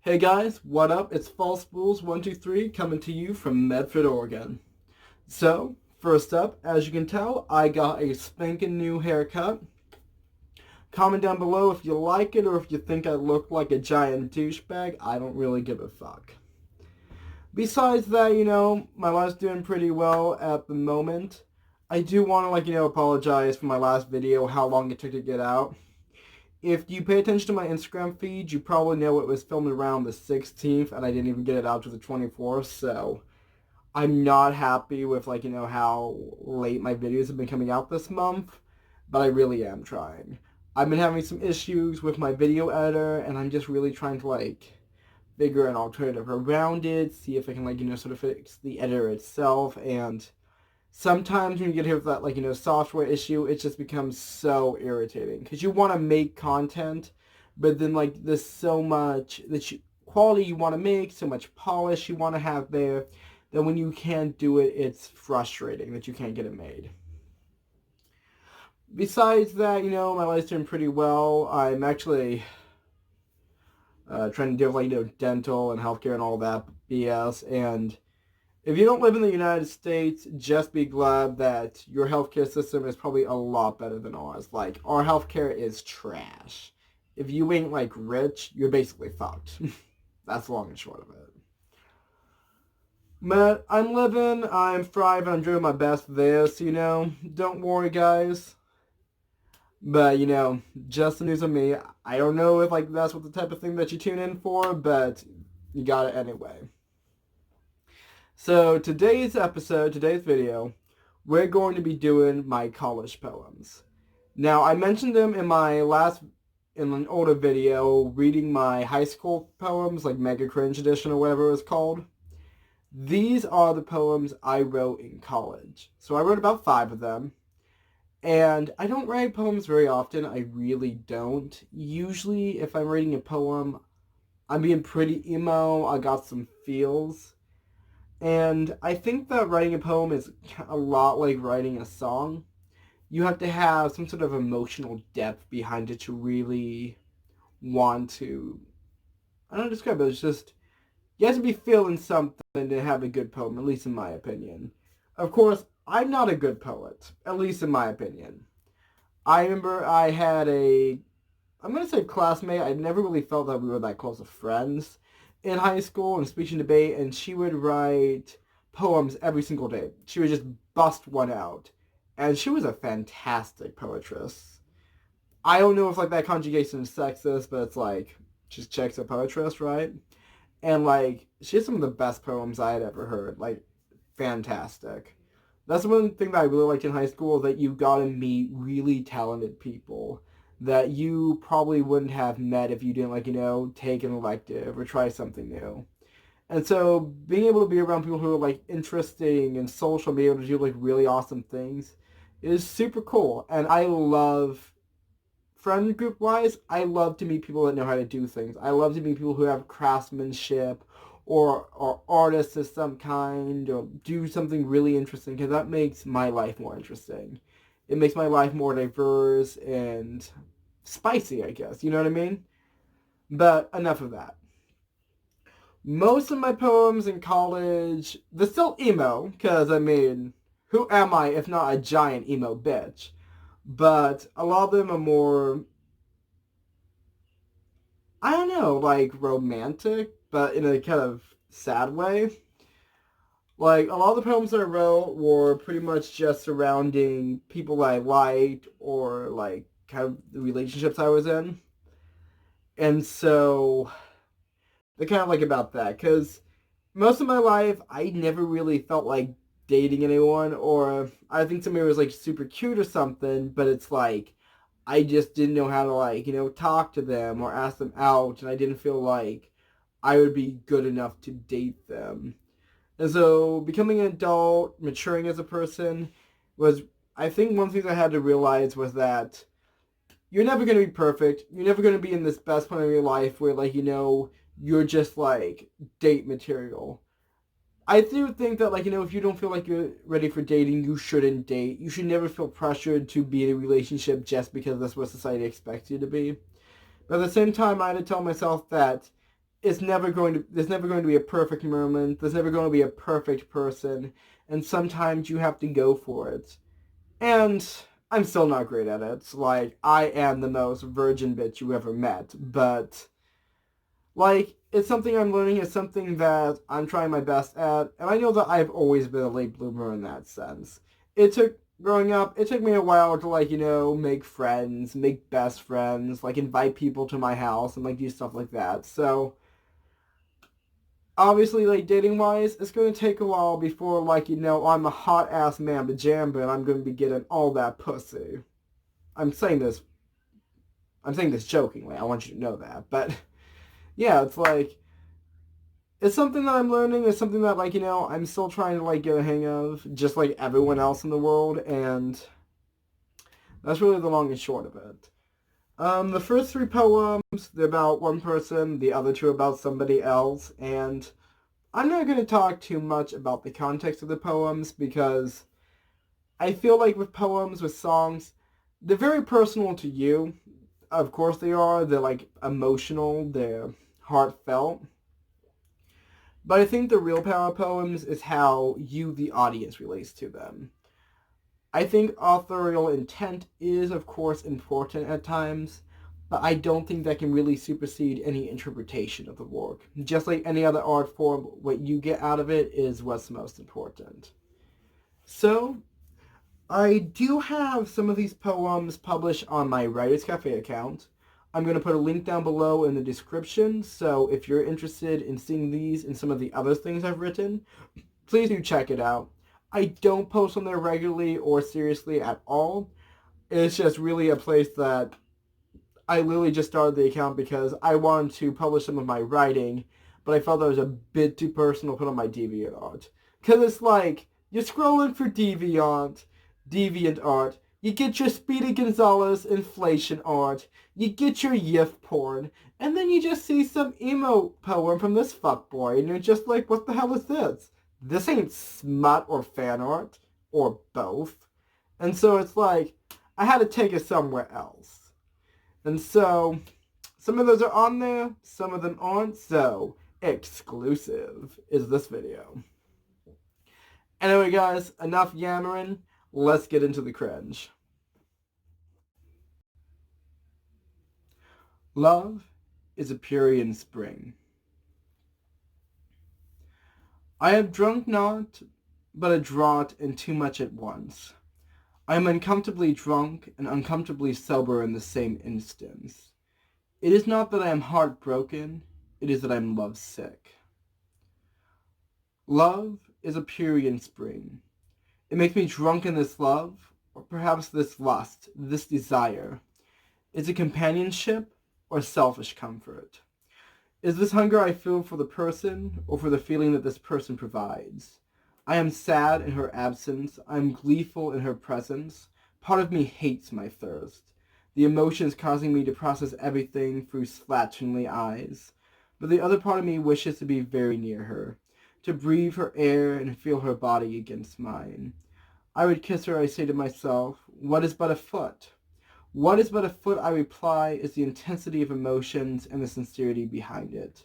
Hey guys, what up? It's False Fools 123 coming to you from Medford, Oregon. So, first up, as you can tell, I got a spanking new haircut. Comment down below if you like it or if you think I look like a giant douchebag. I don't really give a fuck. Besides that, my life's doing pretty well at the moment. I do want to, apologize for my last video, how long it took to get out. If you pay attention to my Instagram feed, you probably know it was filmed around the 16th, and I didn't even get it out to the 24th, so I'm not happy with, how late my videos have been coming out this month, but I really am trying. I've been having some issues with my video editor, and I'm just really trying to, figure an alternative around it, see if I can, sort of fix the editor itself, and sometimes when you get hit with that, software issue, it just becomes so irritating. Because you want to make content, but then, there's so much quality you want to make, so much polish you want to have there, that when you can't do it, it's frustrating that you can't get it made. Besides that, my life's doing pretty well. I'm actually trying to deal with, dental and healthcare and all that BS, and if you don't live in the United States, just be glad that your healthcare system is probably a lot better than ours. Our healthcare is trash. If you ain't, rich, you're basically fucked. That's long and short of it. But I'm living, I'm thriving, I'm doing my best there, so, don't worry, guys. But, just the news of me. I don't know if, that's what the type of thing that you tune in for, but you got it anyway. So today's video, we're going to be doing my college poems. Now, I mentioned them in an older video, reading my high school poems, Mega Cringe Edition or whatever it was called. These are the poems I wrote in college. So I wrote about 5 of them. And I don't write poems very often, I really don't. Usually, if I'm writing a poem, I'm being pretty emo, I got some feels. And I think that writing a poem is a lot like writing a song. You have to have some sort of emotional depth behind it to really want to, I don't know, describe it. It's just, you have to be feeling something to have a good poem, at least in my opinion. Of course, I'm not a good poet, at least in my opinion. I remember I had I'm going to say classmate. I never really felt that we were that close of friends in high school in speech and debate, and she would write poems every single day. She would just bust one out. And she was a fantastic poetress. I don't know if that conjugation is sexist, but it's just checks a poetress, right? And she has some of the best poems I had ever heard. Fantastic. That's one thing that I really liked in high school, that you got to meet really talented people that you probably wouldn't have met if you didn't, take an elective or try something new. And so being able to be around people who are, interesting and social and be able to do, really awesome things is super cool. And I love, friend group-wise, I love to meet people that know how to do things. I love to meet people who have craftsmanship or artists of some kind, or do something really interesting, because that makes my life more interesting. It makes my life more diverse and spicy, I guess. You know what I mean? But enough of that. Most of my poems in college, they're still emo, because, who am I if not a giant emo bitch? But a lot of them are more, I don't know, romantic, but in a kind of sad way. A lot of the poems I wrote were pretty much just surrounding people I liked, or, kind of the relationships I was in. And so, they're kind of, about that. Because most of my life, I never really felt like dating anyone, or I think somebody was, super cute or something, but it's I just didn't know how to, talk to them or ask them out, and I didn't feel like I would be good enough to date them. And so becoming an adult, maturing as a person, was, I think one thing I had to realize was that you're never going to be perfect. You're never going to be in this best point of your life where, you're just, date material. I do think that, if you don't feel like you're ready for dating, you shouldn't date. You should never feel pressured to be in a relationship just because that's what society expects you to be. But at the same time, I had to tell myself that there's never going to be a perfect moment. There's never going to be a perfect person, and sometimes you have to go for it. And I'm still not great at it. Like, I am the most virgin bitch you ever met, but like, it's something I'm learning. It's something that I'm trying my best at, and I know that I've always been a late bloomer in that sense. Growing up, it took me a while to, like, make friends, make best friends, like, invite people to my house and, like, do stuff like that. So, obviously, like, dating-wise, it's going to take a while before, like, I'm a hot-ass man pajama and I'm going to be getting all that pussy. I'm saying this, I'm saying this jokingly. I want you to know that. But, yeah, it's like, it's something that I'm learning. It's something that, like, I'm still trying to, like, get a hang of, just like everyone else in the world, and that's really the long and short of it. The first three poems, they're about one person, the other two about somebody else, and I'm not going to talk too much about the context of the poems because I feel like with poems, with songs, they're very personal to you. Of course they are. They're, like, emotional. They're heartfelt. But I think the real power of poems is how you, the audience, relates to them. I think authorial intent is, of course, important at times, but I don't think that can really supersede any interpretation of the work. Just like any other art form, what you get out of it is what's most important. So, I do have some of these poems published on my Writers Cafe account. I'm going to put a link down below in the description, so if you're interested in seeing these and some of the other things I've written, please do check it out. I don't post on there regularly or seriously at all. It's just really a place that I literally just started the account because I wanted to publish some of my writing, but I felt that was a bit too personal to put on my DeviantArt. Because it's like, you're scrolling for DeviantArt, you get your Speedy Gonzalez inflation art, you get your yiff porn, and then you just see some emo poem from this fuckboy, and you're just like, what the hell is this? This ain't smut or fan art, or both. And so it's like, I had to take it somewhere else. And so, some of those are on there, some of them aren't, so exclusive is this video. Anyway guys, enough yammering, let's get into the cringe. Love is a Purian spring. I have drunk not, but a draught and too much at once. I am uncomfortably drunk and uncomfortably sober in the same instance. It is not that I am heartbroken, it is that I am lovesick. Love is a Purian spring. It makes me drunk in this love, or perhaps this lust, this desire. Is it companionship or selfish comfort? Is this hunger I feel for the person, or for the feeling that this person provides? I am sad in her absence. I am gleeful in her presence. Part of me hates my thirst. The emotions causing me to process everything through slatternly eyes. But the other part of me wishes to be very near her, to breathe her air and feel her body against mine. I would kiss her, I say to myself, what is but a foot? What is but a foot, I reply, is the intensity of emotions and the sincerity behind it.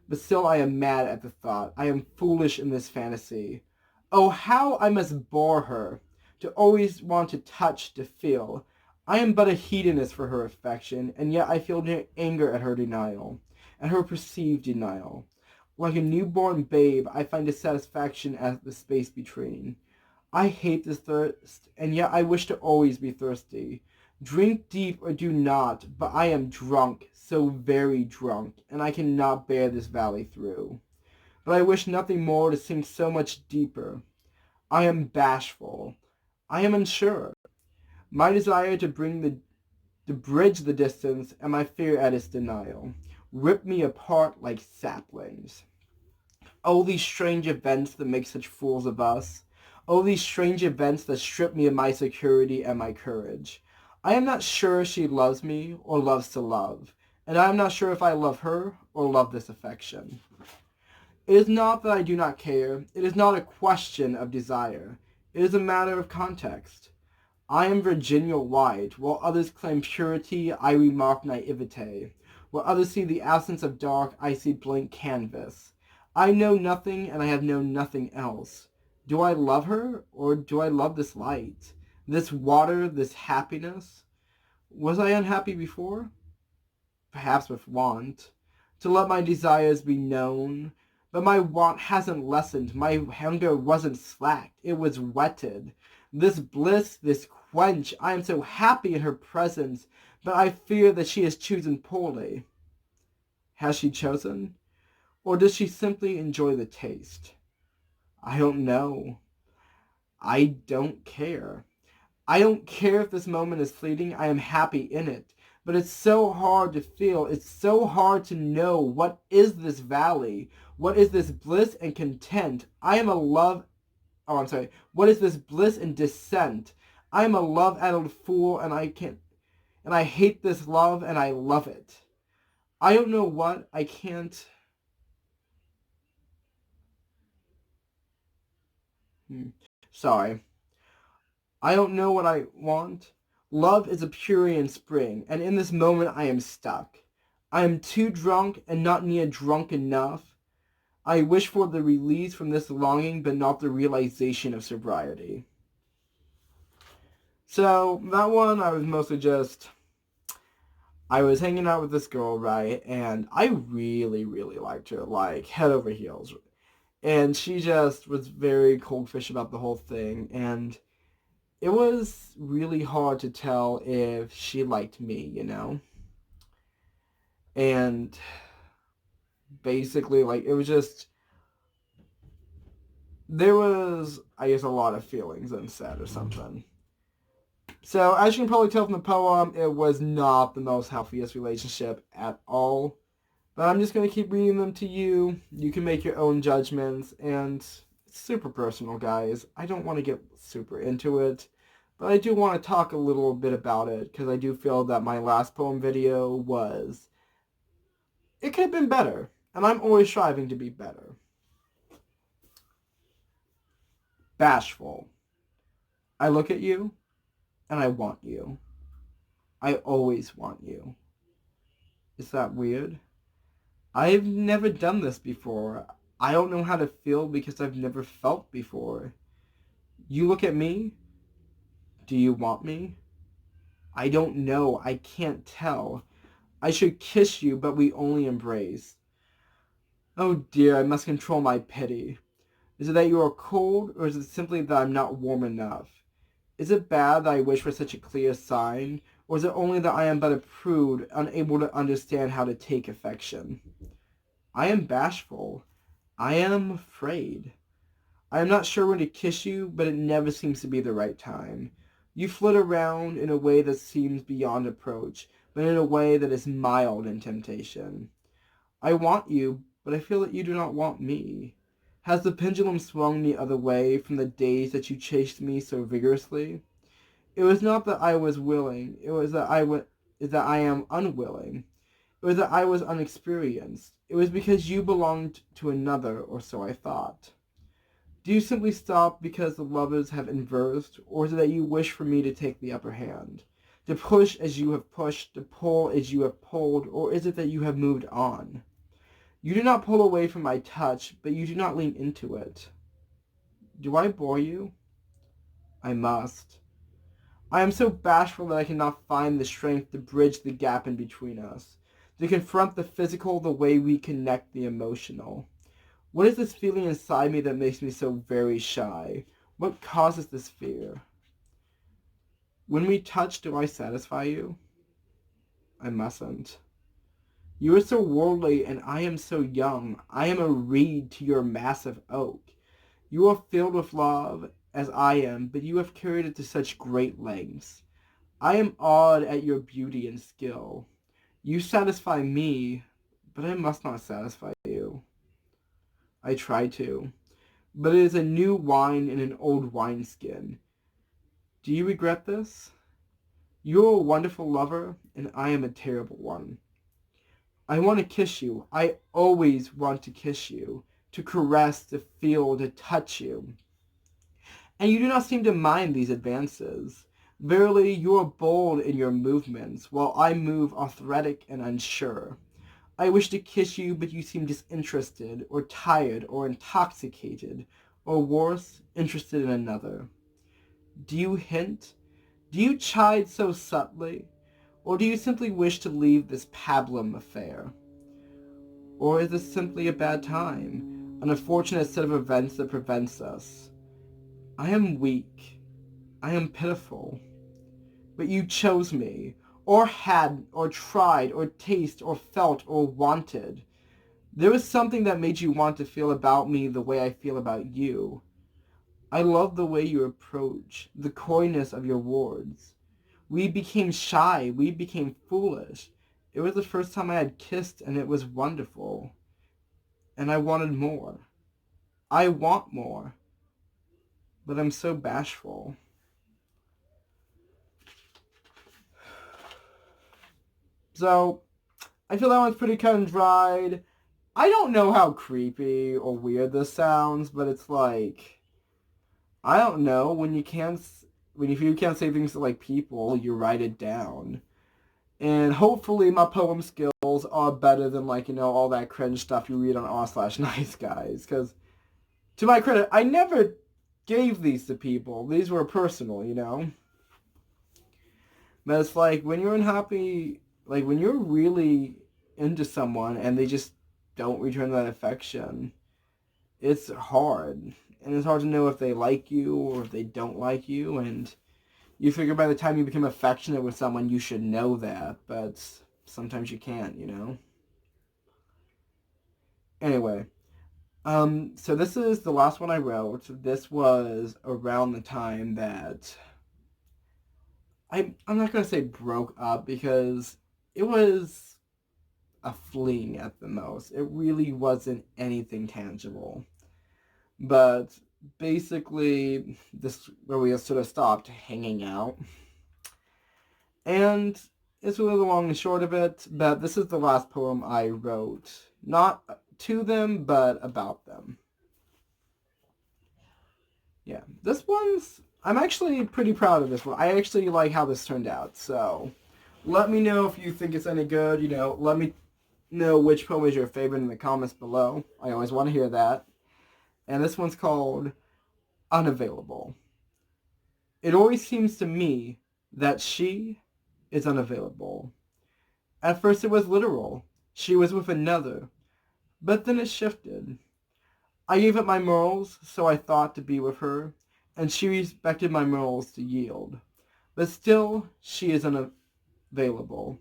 But still I am mad at the thought. I am foolish in this fantasy. Oh, how I must bore her, to always want to touch, to feel. I am but a hedonist for her affection, and yet I feel anger at her denial, at her perceived denial. Like a newborn babe, I find a satisfaction at the space between. I hate this thirst, and yet I wish to always be thirsty. Drink deep or do not, but I am drunk, so very drunk, and I cannot bear this valley through. But I wish nothing more to sink so much deeper. I am bashful. I am unsure. My desire to bridge the distance, and my fear at its denial, rip me apart like saplings. Oh, these strange events that make such fools of us. Oh, these strange events that strip me of my security and my courage. I am not sure she loves me or loves to love, and I am not sure if I love her or love this affection. It is not that I do not care. It is not a question of desire. It is a matter of context. I am Virginia White. While others claim purity, I remark naivete. While others see the absence of dark, I see blank canvas. I know nothing, and I have known nothing else. Do I love her, or do I love this light? This water, this happiness? Was I unhappy before? Perhaps with want. To let my desires be known. But my want hasn't lessened. My hunger wasn't slacked. It was whetted. This bliss, this quench, I am so happy in her presence, but I fear that she has chosen poorly. Has she chosen? Or does she simply enjoy the taste? I don't know. I don't care. I don't care if this moment is fleeting. I am happy in it. But it's so hard to feel. It's so hard to know what is this valley? What is this bliss and content? I am a love... Oh, I'm sorry. What is this bliss and dissent? I am a love-addled fool, and I can't... And I hate this love, and I love it. I don't know what. I can't... Sorry. I don't know what I want. Love is a Purian spring, and in this moment I am stuck. I am too drunk and not near drunk enough. I wish for the release from this longing, but not the realization of sobriety. So, that one I was mostly just... I was hanging out with this girl, right, and I really, really liked her, like, head over heels. And she just was very cold-fish about the whole thing, and it was really hard to tell if she liked me, you know? And basically, like, it was just... There was, I guess, a lot of feelings unsaid or something. So, as you can probably tell from the poem, it was not the most healthiest relationship at all. But I'm just going to keep reading them to you. You can make your own judgments, and it's super personal, guys. I don't want to get super into it, but I do want to talk a little bit about it, because I do feel that my last poem video was... It could have been better, and I'm always striving to be better. Bashful. I look at you, and I want you. I always want you. Is that weird? I've never done this before. I don't know how to feel because I've never felt before. You look at me. Do you want me? I don't know. I can't tell. I should kiss you, but we only embrace. Oh dear, I must control my pity. Is it that you are cold, or is it simply that I'm not warm enough? Is it bad that I wish for such a clear sign, or is it only that I am but a prude, unable to understand how to take affection? I am bashful. I am afraid. I am not sure when to kiss you, but it never seems to be the right time. You flit around in a way that seems beyond approach, but in a way that is mild in temptation. I want you, but I feel that you do not want me. Has the pendulum swung the other way from the days that you chased me so vigorously? It was not that I was willing, it was that I am unwilling. It was that I was unexperienced. It was because you belonged to another, or so I thought. Do you simply stop because the lovers have inversed, or is it that you wish for me to take the upper hand? To push as you have pushed, to pull as you have pulled, or is it that you have moved on? You do not pull away from my touch, but you do not lean into it. Do I bore you? I must. I am so bashful that I cannot find the strength to bridge the gap in between us, to confront the physical the way we connect the emotional. What is this feeling inside me that makes me so very shy? What causes this fear? When we touch, do I satisfy you? I mustn't. You are so worldly, and I am so young. I am a reed to your massive oak. You are filled with love, as I am, but you have carried it to such great lengths. I am awed at your beauty and skill. You satisfy me, but I must not satisfy you. I try to, but it is a new wine in an old wineskin. Do you regret this? You are a wonderful lover, and I am a terrible one. I want to kiss you. I always want to kiss you, to caress, to feel, to touch you. And you do not seem to mind these advances. Verily, you are bold in your movements, while I move athletic and unsure. I wish to kiss you, but you seem disinterested, or tired, or intoxicated, or worse, interested in another. Do you hint? Do you chide so subtly? Or do you simply wish to leave this pablum affair? Or is this simply a bad time, an unfortunate set of events that prevents us? I am weak. I am pitiful. But you chose me, or had, or tried, or tasted, or felt, or wanted. There was something that made you want to feel about me the way I feel about you. I love the way you approach, the coyness of your words. We became shy, we became foolish. It was the first time I had kissed, and it was wonderful. And I wanted more. I want more. But I'm so bashful. So, I feel that one's pretty cut and dried. I don't know how creepy or weird this sounds, but it's like, I don't know, if you can't say things to like people, you write it down. And hopefully my poem skills are better than all that cringe stuff you read on r/nice guys. Because, to my credit, I never gave these to people. These were personal. But it's like, when you're unhappy, when you're really into someone and they just don't return that affection, it's hard. And it's hard to know if they like you or if they don't like you. And you figure by the time you become affectionate with someone, you should know that. But sometimes you can't. Anyway. So this is the last one I wrote. This was around the time that I'm not going to say broke up, because it was a fling at the most. It really wasn't anything tangible. But basically, this where we sort of stopped hanging out. And it's really the long and short of it, but this is the last poem I wrote. Not to them, but about them. Yeah, I'm actually pretty proud of this one. I actually like how this turned out, so let me know if you think it's any good. Let me know which poem is your favorite in the comments below. I always want to hear that. And this one's called Unavailable. It always seems to me that she is unavailable. At first it was literal. She was with another. But then it shifted. I gave up my morals, so I thought, to be with her, and she respected my morals to yield. But still, she is unavailable.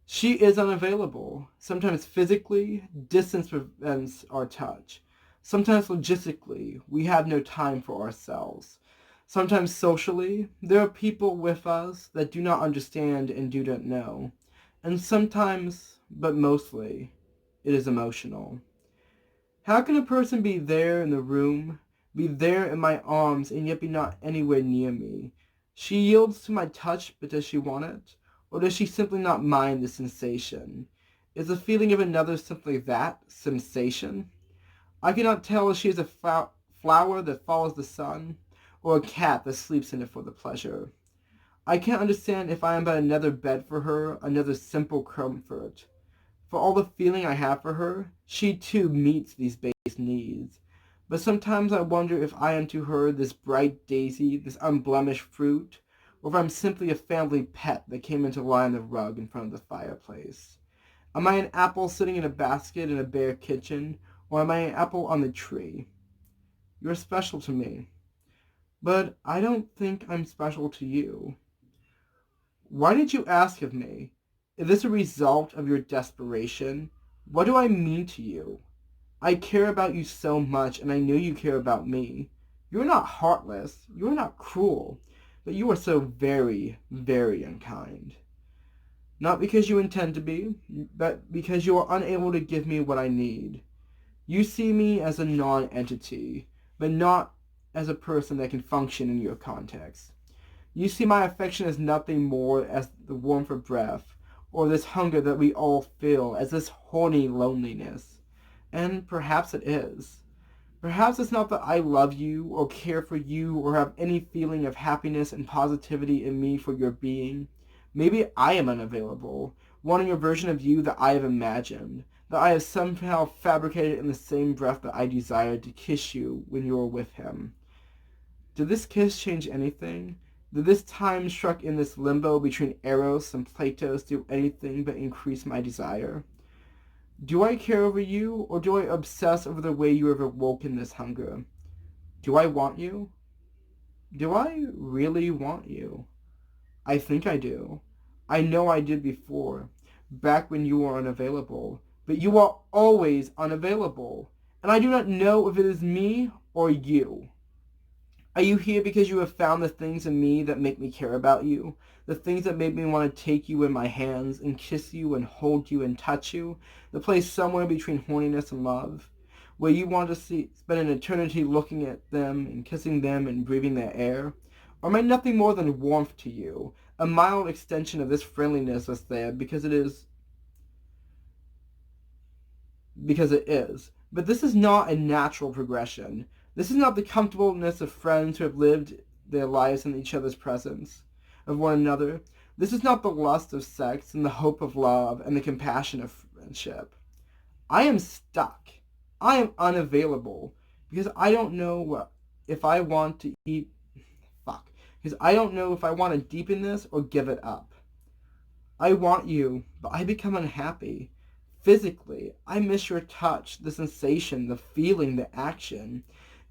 She is unavailable. Sometimes physically, distance prevents our touch. Sometimes logistically, we have no time for ourselves. Sometimes socially, there are people with us that do not understand and do not know. And sometimes, but mostly, it is emotional. How can a person be there in the room, be there in my arms, and yet be not anywhere near me? She yields to my touch, but does she want it? Or does she simply not mind the sensation? Is the feeling of another simply that, sensation? I cannot tell if she is a flower that follows the sun, or a cat that sleeps in it for the pleasure. I can't understand if I am but another bed for her, another simple comfort. For all the feeling I have for her, she too meets these base needs. But sometimes I wonder if I am to her this bright daisy, this unblemished fruit, or if I'm simply a family pet that came in to lie on the rug in front of the fireplace. Am I an apple sitting in a basket in a bare kitchen, or am I an apple on the tree? You're special to me, but I don't think I'm special to you. Why did you ask of me? Is this a result of your desperation? What do I mean to you? I care about you so much, and I know you care about me. You are not heartless, you are not cruel, but you are so very, very unkind. Not because you intend to be, but because you are unable to give me what I need. You see me as a non-entity, but not as a person that can function in your context. You see my affection as nothing more as the warmth of breath, or this hunger that we all feel, as this horny loneliness. And perhaps it is. Perhaps it's not that I love you or care for you or have any feeling of happiness and positivity in me for your being. Maybe I am unavailable, wanting a version of you that I have imagined, that I have somehow fabricated in the same breath that I desired to kiss you when you were with him. Did this kiss change anything? Did this time struck in this limbo between Eros and Platos do anything but increase my desire? Do I care over you, or do I obsess over the way you have awoken this hunger? Do I want you? Do I really want you? I think I do. I know I did before, back when you were unavailable. But you are always unavailable, and I do not know if it is me or you. Are you here because you have found the things in me that make me care about you? The things that make me want to take you in my hands and kiss you and hold you and touch you? The place somewhere between horniness and love? Where you want to spend an eternity looking at them and kissing them and breathing their air? Or am I nothing more than warmth to you? A mild extension of this friendliness that's there because it is. But this is not a natural progression. This is not the comfortableness of friends who have lived their lives in each other's presence of one another. This is not the lust of sex and the hope of love and the compassion of friendship. I am stuck. I am unavailable because I don't know if I want to eat. Fuck. Because I don't know if I want to deepen this or give it up. I want you, but I become unhappy. Physically, I miss your touch, the sensation, the feeling, the action.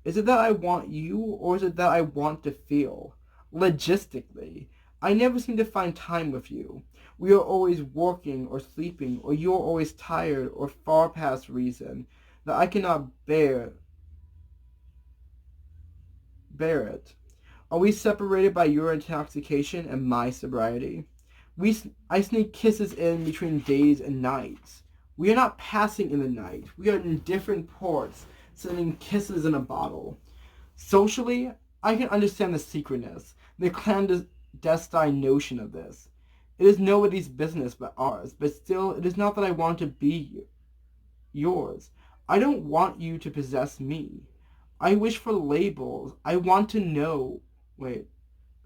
Is it that I want you, or is it that I want to feel? Logistically, I never seem to find time with you. We are always working or sleeping, or you are always tired or far past reason, that I cannot bear it. Are we separated by your intoxication and my sobriety? I sneak kisses in between days and nights. We are not passing in the night. We are in different ports, sending kisses in a bottle. Socially, I can understand the secretness, the clandestine notion of this. It is nobody's business but ours, but still, it is not that I want to be yours. I don't want you to possess me. I wish for labels. I want to know. Wait.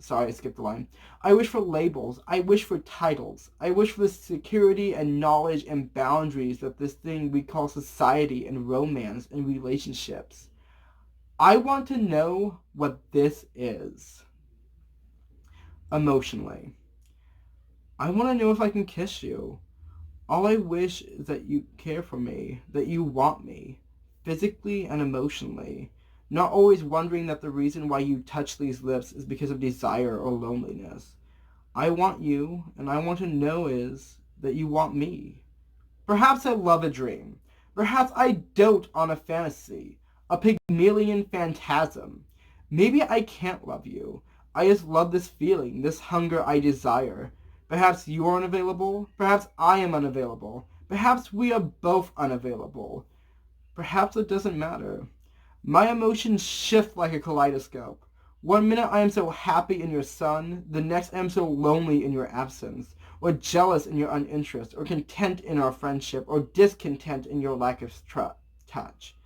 Sorry, I skipped the line. I wish for labels. I wish for titles. I wish for the security and knowledge and boundaries of this thing we call society and romance and relationships. I want to know what this is. Emotionally. I want to know if I can kiss you. All I wish is that you care for me, that you want me, physically and emotionally. Not always wondering that the reason why you touch these lips is because of desire or loneliness. I want you, and I want to know is that you want me. Perhaps I love a dream. Perhaps I dote on a fantasy, a Pygmalion phantasm. Maybe I can't love you. I just love this feeling, this hunger I desire. Perhaps you are unavailable. Perhaps I am unavailable. Perhaps we are both unavailable. Perhaps it doesn't matter. My emotions shift like a kaleidoscope. One minute I am so happy in your sun, the next I am so lonely in your absence, or jealous in your uninterest, or content in our friendship, or discontent in your lack of touch.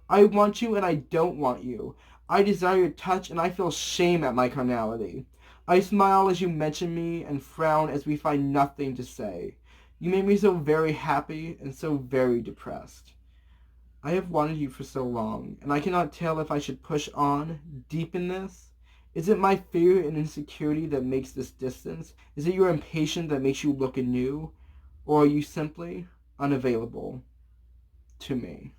I want you and I don't want you. I desire your touch and I feel shame at my carnality. I smile as you mention me and frown as we find nothing to say. You make me so very happy and so very depressed. I have wanted you for so long, and I cannot tell if I should push on, deepen this. Is it my fear and insecurity that makes this distance? Is it your impatience that makes you look anew? Or are you simply unavailable to me?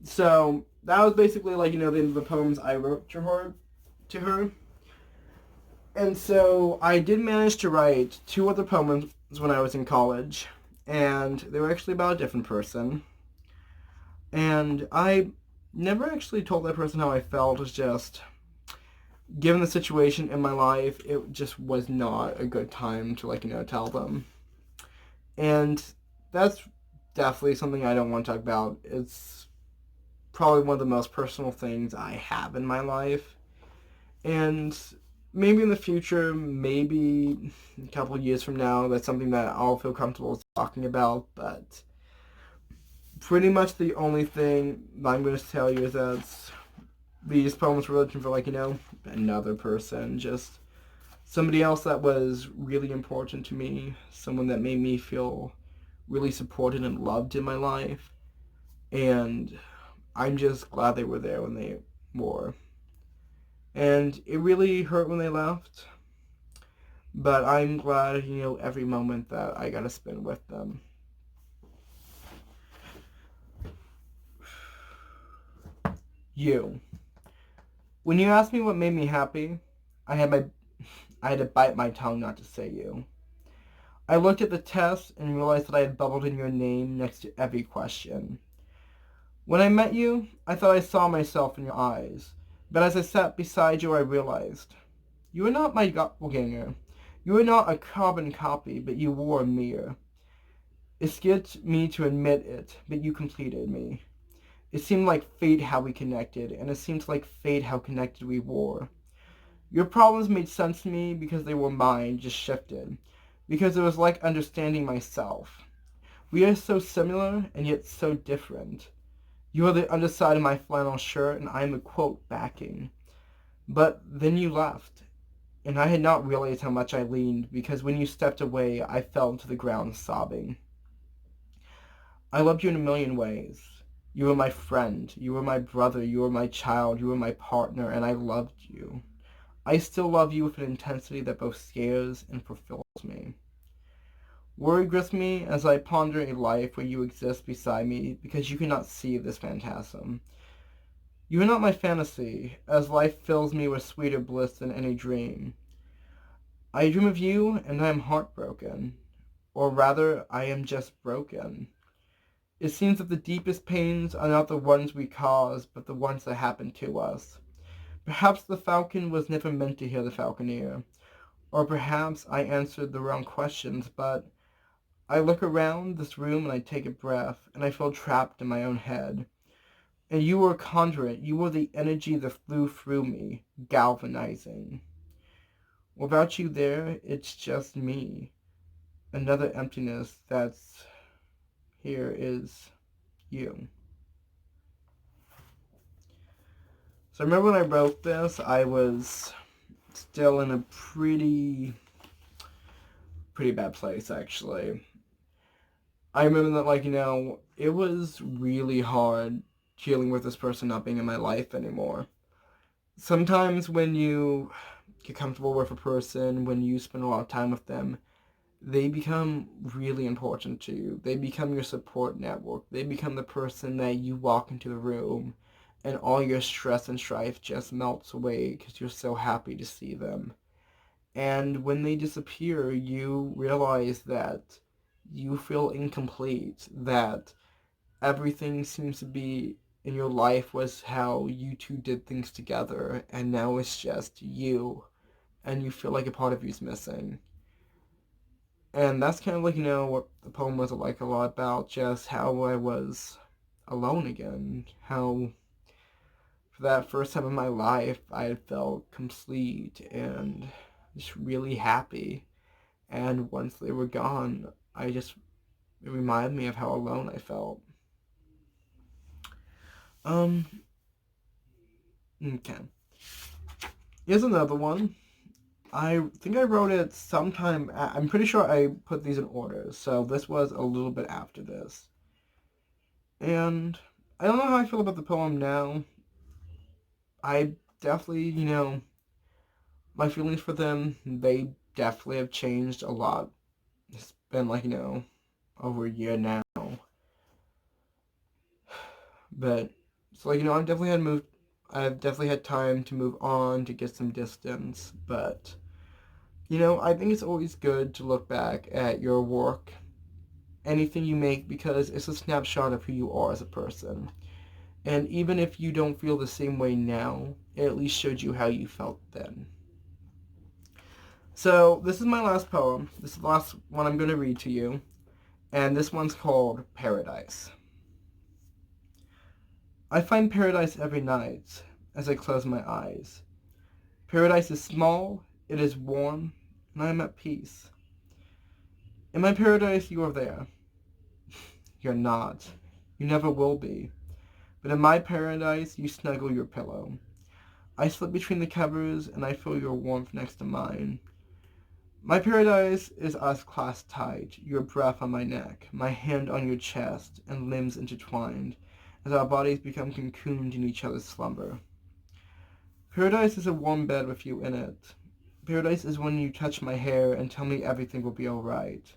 So, that was basically like, the poems I wrote to her. And so, I did manage to write 2 other poems when I was in college. And they were actually about a different person. And I never actually told that person how I felt. It's just, given the situation in my life, it just was not a good time to, tell them. And that's definitely something I don't want to talk about. It's probably one of the most personal things I have in my life. And maybe in the future, maybe a couple of years from now, that's something that I'll feel comfortable talking about, but pretty much the only thing I'm going to tell you is that these poems were written for, like, another person, just somebody else that was really important to me, someone that made me feel really supported and loved in my life, and I'm just glad they were there when they were. And it really hurt when they left, but I'm glad, every moment that I got to spend with them. You. When you asked me what made me happy, I had to bite my tongue not to say you. I looked at the test and realized that I had bubbled in your name next to every question. When I met you, I thought I saw myself in your eyes, but as I sat beside you, I realized you were not my doppelganger. You were not a carbon copy, but you wore a mirror. It scared me to admit it, but you completed me. It seemed like fate how we connected, and it seemed like fate how connected we were. Your problems made sense to me because they were mine, just shifted. Because it was like understanding myself. We are so similar, and yet so different. You are the underside of my flannel shirt, and I am the quote backing. But then you left, and I had not realized how much I leaned, because when you stepped away, I fell to the ground sobbing. I loved you in a million ways. You were my friend, you were my brother, you were my child, you were my partner, and I loved you. I still love you with an intensity that both scares and fulfills me. Worry grips me as I ponder a life where you exist beside me because you cannot see this phantasm. You are not my fantasy, as life fills me with sweeter bliss than any dream. I dream of you and I am heartbroken, or rather, I am just broken. It seems that the deepest pains are not the ones we cause, but the ones that happen to us. Perhaps the falcon was never meant to hear the falconer, or perhaps I answered the wrong questions, but I look around this room and I take a breath, and I feel trapped in my own head. And you were a conduit, you were the energy that flew through me, galvanizing. Without you there, it's just me. Another emptiness that's here is you. So I remember when I wrote this, I was still in a pretty bad place, actually. I remember that, it was really hard dealing with this person not being in my life anymore. Sometimes when you get comfortable with a person, when you spend a lot of time with them, they become really important to you. They become your support network. They become the person that you walk into the room and all your stress and strife just melts away because you're so happy to see them. And when they disappear, you realize that you feel incomplete, that everything seems to be in your life was how you two did things together, and now it's just you, and you feel like a part of you's missing. And that's kind of what the poem was like a lot about, just how I was alone again, how for that first time in my life I had felt complete and just really happy. And once they were gone, it reminded me of how alone I felt. Okay. Here's another one. I think I wrote it sometime. I'm pretty sure I put these in order, so this was a little bit after this. And I don't know how I feel about the poem now. I definitely, my feelings for them, they definitely have changed a lot. It's been over a year now. But so I've definitely had time to move on, to get some distance, but I think it's always good to look back at your work, anything you make, because it's a snapshot of who you are as a person. And even if you don't feel the same way now, it at least showed you how you felt then. So this is my last poem. This is the last one I'm going to read to you. And this one's called Paradise. I find paradise every night as I close my eyes. Paradise is small, it is warm, and I am at peace. In my paradise, you are there. You're not. You never will be. But in my paradise, you snuggle your pillow. I slip between the covers, and I feel your warmth next to mine. My paradise is us clasped tight, your breath on my neck, my hand on your chest, and limbs intertwined, as our bodies become cocooned in each other's slumber. Paradise is a warm bed with you in it. Paradise is when you touch my hair and tell me everything will be alright.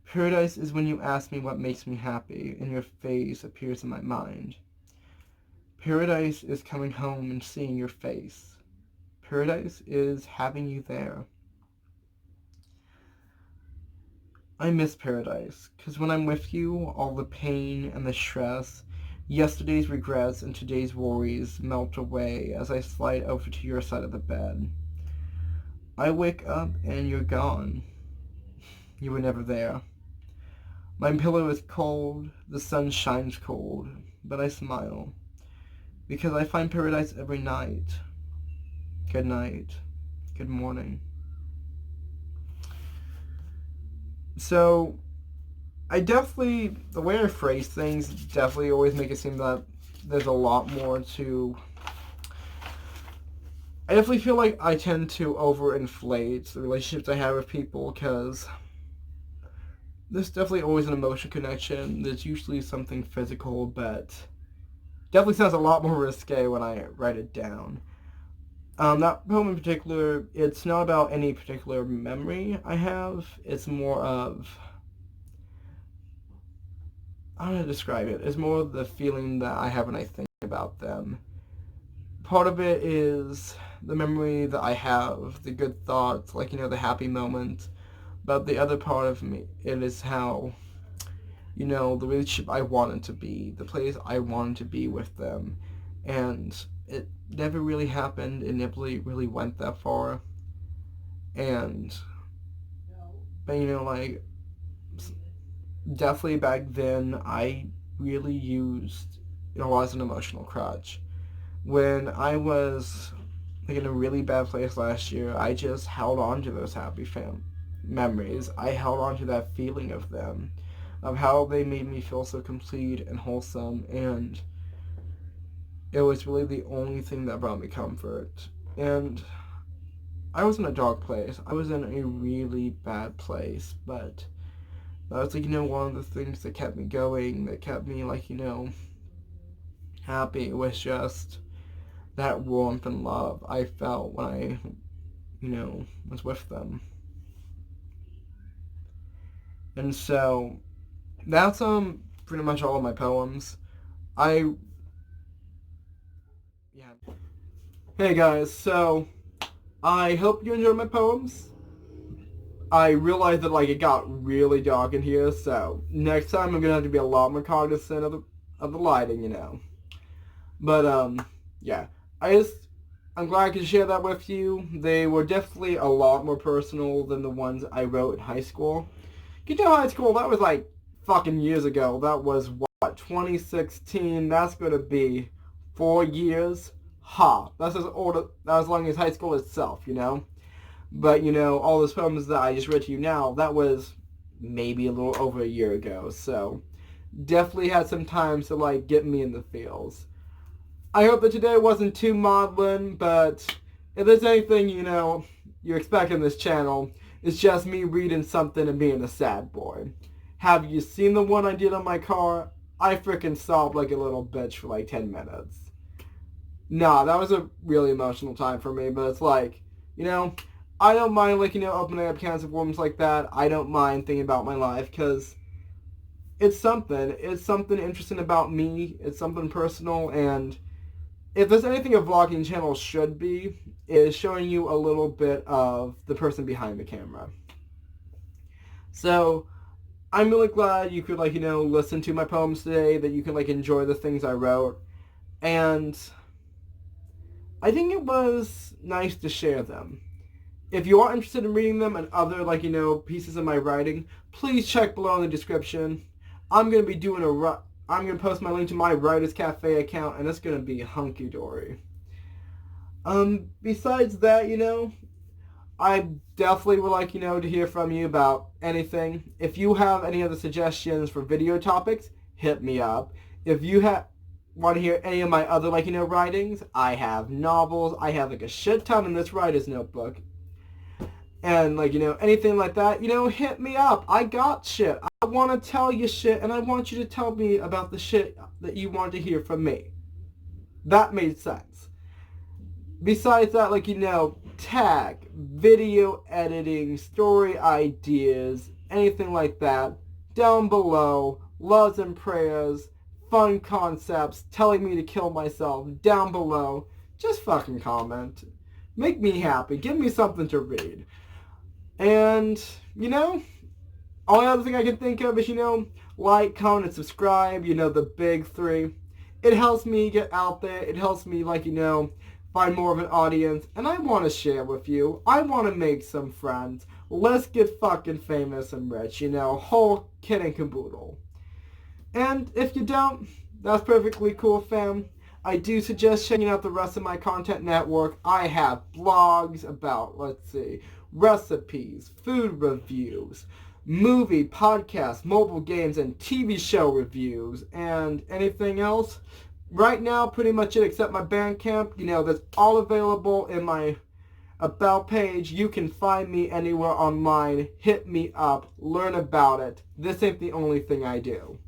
Paradise is when you ask me what makes me happy, and your face appears in my mind. Paradise is coming home and seeing your face. Paradise is having you there. I miss paradise, because when I'm with you, all the pain and the stress, yesterday's regrets and today's worries melt away as I slide over to your side of the bed. I wake up and you're gone. You were never there. My pillow is cold, the sun shines cold, but I smile, because I find paradise every night. Good night. Good morning. So, the way I phrase things definitely always make it seem that there's a lot more to... I definitely feel like I tend to overinflate the relationships I have with people, because there's definitely always an emotional connection. There's usually something physical, but definitely sounds a lot more risque when I write it down. That poem in particular, it's not about any particular memory I have. It's more of... I don't know how to describe it. It's more of the feeling that I have when I think about them. Part of it is the memory that I have, the good thoughts, like, the happy moments. But the other part of me, it is how, the relationship I wanted to be, the place I wanted to be with them. And it never really happened. It never really went that far. But definitely back then, I really used it as an emotional crutch. When I was in a really bad place last year, I just held on to those happy memories. I held on to that feeling of them, of how they made me feel so complete and wholesome, and it was really the only thing that brought me comfort. And I was in a dark place. I was in a really bad place, but that was one of the things that kept me going, that kept me happy. It was just that warmth and love I felt when I was with them. And so that's pretty much all of my poems. Hey guys, so I hope you enjoyed my poems. I realized that it got really dark in here, so next time I'm gonna have to be a lot more cognizant of the lighting, But yeah, I'm glad I could share that with you. They were definitely a lot more personal than the ones I wrote in high school. Get to high school, that was fucking years ago. That was what, 2016? That's gonna be 4 years. That's as long as high school itself, But, all those poems that I just read to you now, that was maybe a little over a year ago. So, definitely had some time to, get me in the feels. I hope that today wasn't too maudlin, but if there's anything, you expect in this channel, it's just me reading something and being a sad boy. Have you seen the one I did on my car? I freaking sobbed like a little bitch for 10 minutes. Nah, that was a really emotional time for me, but it's I don't mind, opening up cans of worms like that. I don't mind thinking about my life, because it's something. It's something interesting about me. It's something personal, and if there's anything a vlogging channel should be, is showing you a little bit of the person behind the camera. So, I'm really glad you could, listen to my poems today, that you can, enjoy the things I wrote, and I think it was nice to share them. If you are interested in reading them and other, pieces of my writing, please check below in the description. I'm going to be doing I'm going to post my link to my Writers Cafe account, and it's going to be hunky-dory. Besides that, I definitely would like, to hear from you about anything. If you have any other suggestions for video topics, hit me up. If you want to hear any of my other, writings, I have novels. I have, a shit ton in this writer's notebook. And, anything like that, hit me up. I got shit. I want to tell you shit, and I want you to tell me about the shit that you want to hear from me. That made sense. Besides that, tag, video editing, story ideas, anything like that, down below, loves and prayers, fun concepts, telling me to kill myself, down below, just fucking comment. Make me happy. Give me something to read. And, only other thing I can think of is, like, comment, and subscribe, the big three. It helps me get out there. It helps me, find more of an audience. And I want to share with you. I want to make some friends. Let's get fucking famous and rich, whole kit and caboodle. And if you don't, that's perfectly cool, fam. I do suggest checking out the rest of my content network. I have blogs about, recipes, food reviews, movie, podcasts, mobile games, and TV show reviews, and anything else. Right now, pretty much it except my Bandcamp. That's all available in my About page. You can find me anywhere online. Hit me up. Learn about it. This ain't the only thing I do.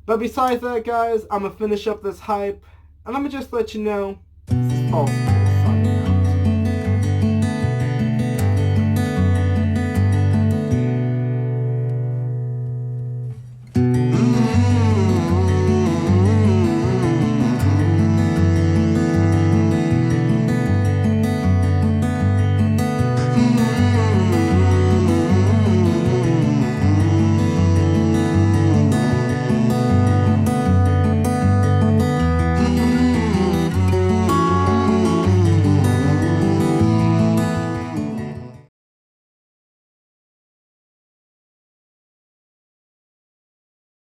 But besides that, guys, I'm going to finish up this hype, and I'm going to just let you know, this is Paul.